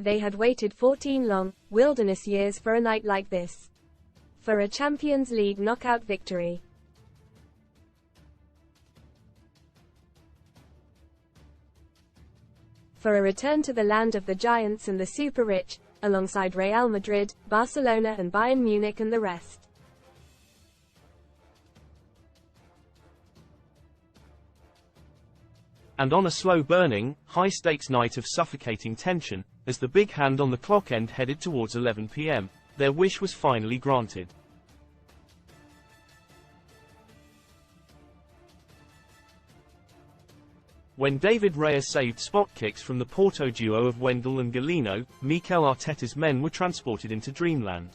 They had waited 14 long, wilderness years for a night like this. For a Champions League knockout victory. For a return to the land of the giants and the super-rich, alongside Real Madrid, Barcelona and Bayern Munich and the rest. And on a slow-burning, high-stakes night of suffocating tension, as the big hand on the clock end headed towards 11 p.m., their wish was finally granted. When David Raya saved spot kicks from the Porto duo of Wendell and Galeno, Mikel Arteta's men were transported into dreamland.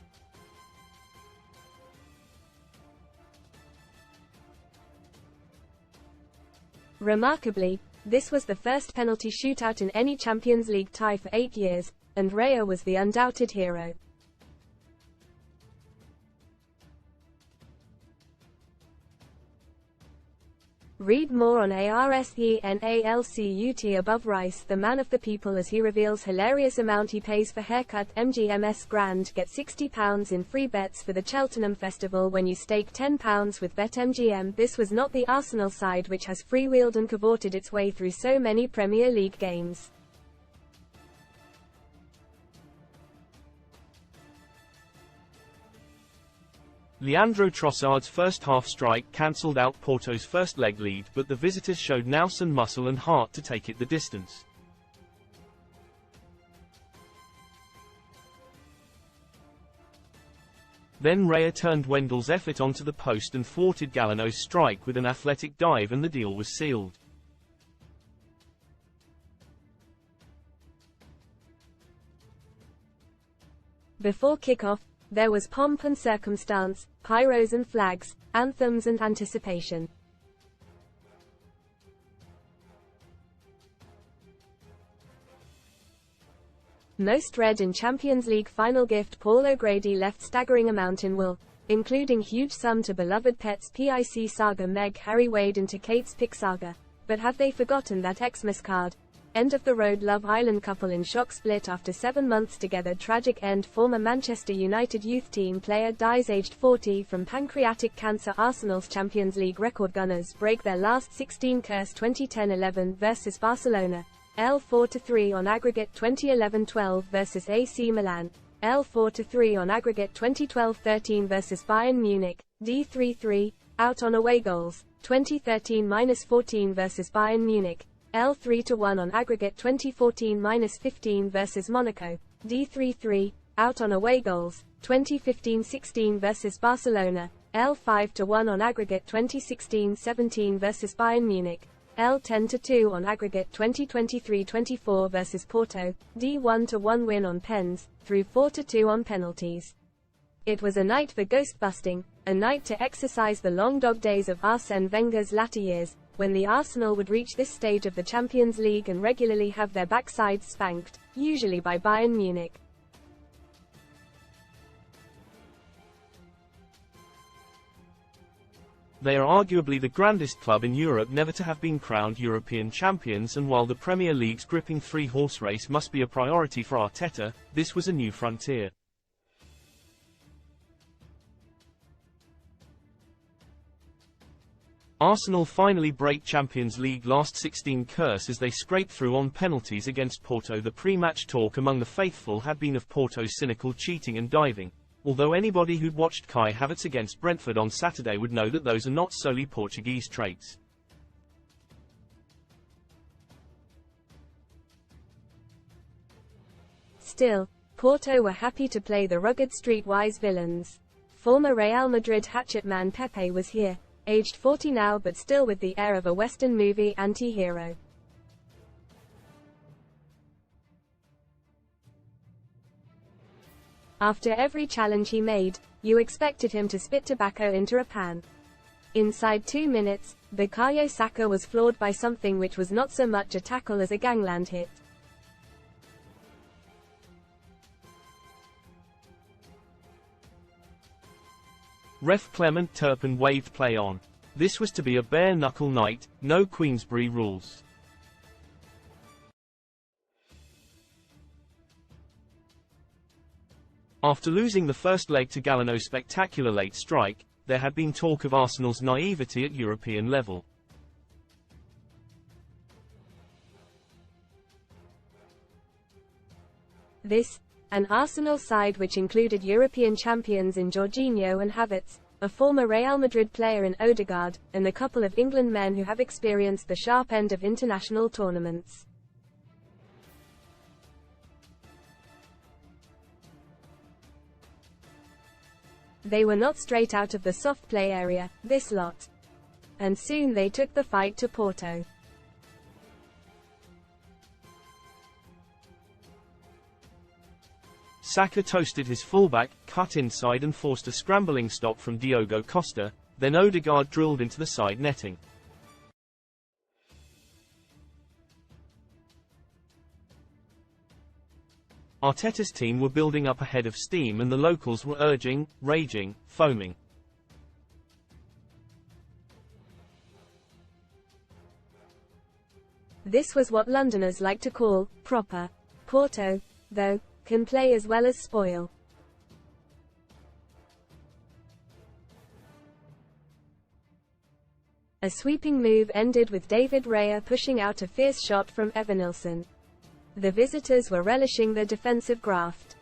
Remarkably, this was the first penalty shootout in any Champions League tie for 8 years, and Raya was the undoubted hero. Read more on ARSENALCUT above. Rice, the man of the people, as he reveals hilarious amount he pays for haircut. MGMS Grand, get £60 in free bets for the Cheltenham Festival when you stake £10 with BetMGM. This was not the Arsenal side which has freewheeled and cavorted its way through so many Premier League games. Leandro Trossard's first-half strike cancelled out Porto's first-leg lead, but the visitors showed nous and muscle and heart to take it the distance. Then Raya turned Wendell's effort onto the post and thwarted Galeno's strike with an athletic dive, and the deal was sealed. Before kick-off, there was pomp and circumstance, pyros and flags, anthems and anticipation. Most read in Champions League final gift. Paul O'Grady left staggering amount in will, including huge sum to beloved pets PIC saga Meg Harry Wade into Kate's pick saga. But have they forgotten that Xmas card? End of the road. Love Island couple in shock, split after 7 months together. Tragic end. Former Manchester United youth team player dies aged 40 from pancreatic cancer. Arsenal's Champions League record gunners break their last 16 curse. 2010-11 versus Barcelona, L 4-3 on aggregate. 2011-12 versus AC Milan, L 4-3 on aggregate. 2012-13 versus Bayern Munich, D 3-3, out on away goals. 2013-14 versus Bayern Munich, L 3-1 on aggregate. 2014-15 versus Monaco, D 3-3, out on away goals. 2015-16 versus Barcelona, L 5-1 on aggregate. 2016-17 versus Bayern Munich, L 10-2 on aggregate. 2023-24 versus Porto, D 1-1 win on pens, through 4-2 on penalties. It was a night for ghost-busting, a night to exercise the long dog days of Arsène Wenger's latter years, when the Arsenal would reach this stage of the Champions League and regularly have their backsides spanked, usually by Bayern Munich. They are arguably the grandest club in Europe never to have been crowned European champions, and while the Premier League's gripping three-horse race must be a priority for Arteta, this was a new frontier. Arsenal finally break Champions League last 16 curse as they scrape through on penalties against Porto. The pre-match talk among the faithful had been of Porto's cynical cheating and diving, although anybody who'd watched Kai Havertz against Brentford on Saturday would know that those are not solely Portuguese traits. Still, Porto were happy to play the rugged streetwise villains. Former Real Madrid hatchetman Pepe was here, aged 40 now but still with the air of a Western movie anti-hero. After every challenge he made, you expected him to spit tobacco into a pan. Inside 2 minutes, Bukayo Saka was floored by something which was not so much a tackle as a gangland hit. Ref Clement Turpin waved play on. This was to be a bare-knuckle night, no Queensberry rules. After losing the first leg to Galeno's spectacular late strike, there had been talk of Arsenal's naivety at European level. This, an Arsenal side which included European champions in Jorginho and Havertz, a former Real Madrid player in Odegaard, and a couple of England men who have experienced the sharp end of international tournaments. They were not straight out of the soft play area, this lot. And soon they took the fight to Porto. Saka toasted his fullback, cut inside and forced a scrambling stop from Diogo Costa, then Odegaard drilled into the side netting. Arteta's team were building up a head of steam and the locals were urging, raging, foaming. This was what Londoners like to call proper. Porto, though, can play as well as spoil. A sweeping move ended with David Raya pushing out a fierce shot from Evanilson. The visitors were relishing the defensive graft.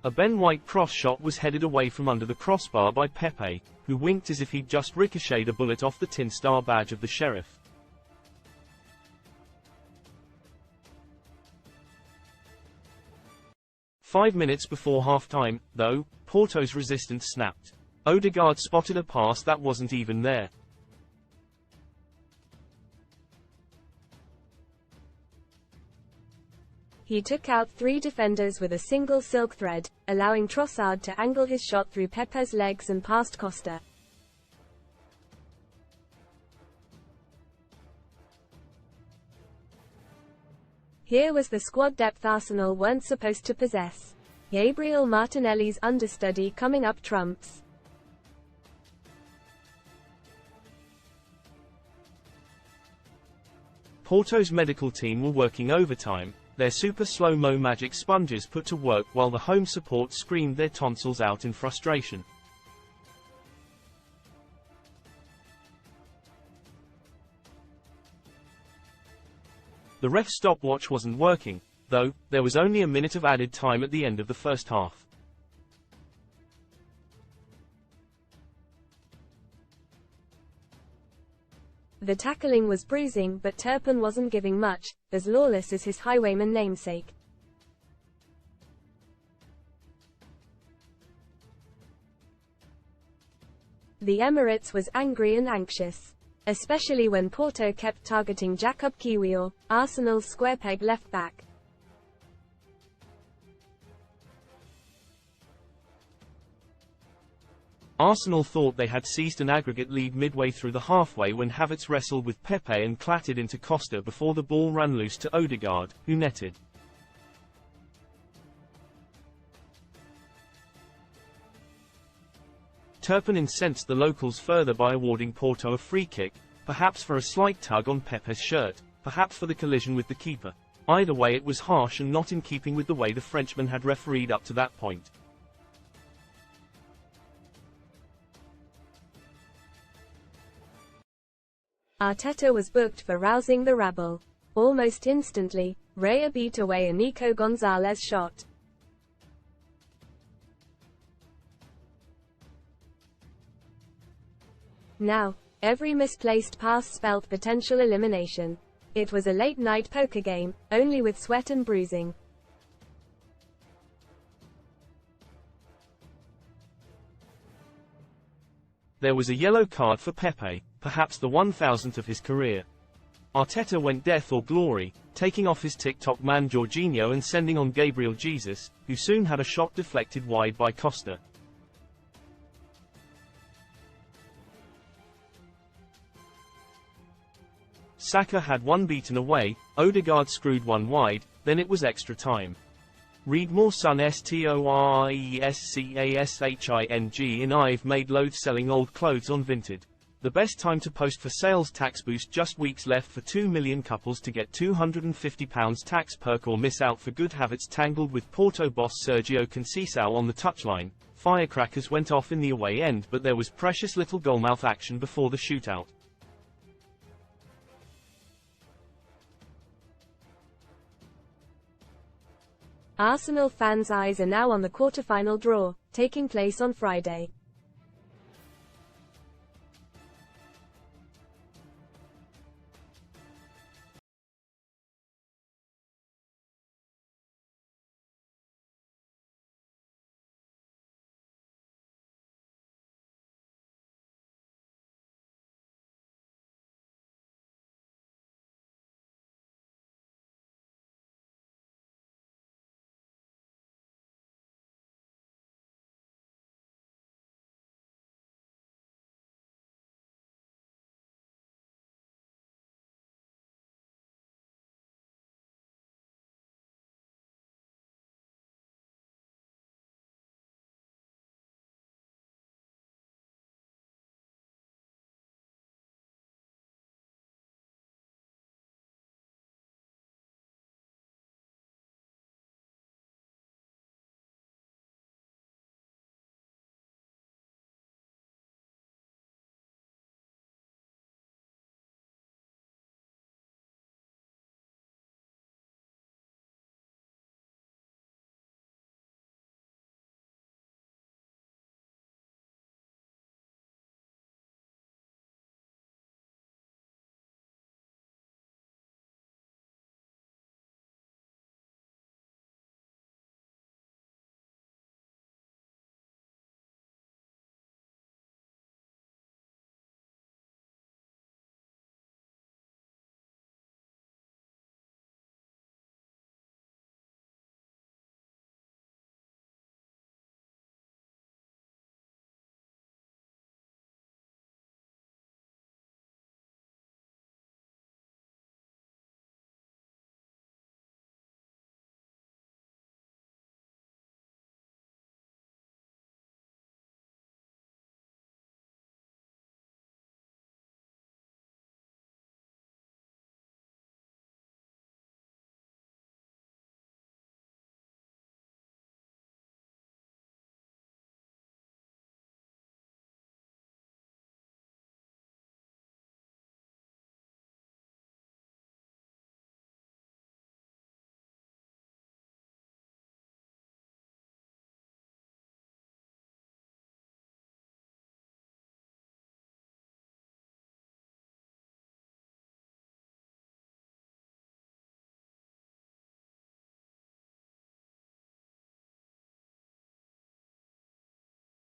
A Ben White cross shot was headed away from under the crossbar by Pepe, who winked as if he'd just ricocheted a bullet off the tin star badge of the sheriff. "5 minutes before half-time, though, Porto's resistance snapped. Odegaard spotted a pass that wasn't even there. He took out 3 defenders with a single silk thread, allowing Trossard to angle his shot through Pepe's legs and past Costa. Here was the squad depth Arsenal weren't supposed to possess. Gabriel Martinelli's understudy coming up trumps. Porto's medical team were working overtime, their super slow-mo magic sponges put to work while the home support screamed their tonsils out in frustration. The ref's stopwatch wasn't working, though. There was only a minute of added time at the end of the first half. The tackling was bruising, but Turpin wasn't giving much, as lawless as his highwayman namesake. The Emirates was angry and anxious, especially when Porto kept targeting Jacob Kiwior, Arsenal's square peg left back. Arsenal thought they had seized an aggregate lead midway through the halfway when Havertz wrestled with Pepe and clattered into Costa before the ball ran loose to Odegaard, who netted. Turpin incensed the locals further by awarding Porto a free kick, perhaps for a slight tug on Pepe's shirt, perhaps for the collision with the keeper. Either way it was harsh and not in keeping with the way the Frenchman had refereed up to that point. Arteta was booked for rousing the rabble. Almost instantly, Raya beat away a Nico Gonzalez shot. Now, every misplaced pass spelt potential elimination. It was a late-night poker game, only with sweat and bruising. There was a yellow card for Pepe, perhaps the 1000th of his career. Arteta went death or glory, taking off his TikTok man Jorginho and sending on Gabriel Jesus, who soon had a shot deflected wide by Costa. Saka had one beaten away, Odegaard screwed one wide, then it was extra time. Read more son STORIESCASHING in I've made loads selling old clothes on Vinted. The best time to post for sales tax boost, just weeks left for 2 million couples to get £250 tax perk or miss out for good habits. Tangled with Porto boss Sergio Conceição on the touchline, firecrackers went off in the away end, but there was precious little goalmouth action before the shootout. Arsenal fans' eyes are now on the quarter-final draw, taking place on Friday.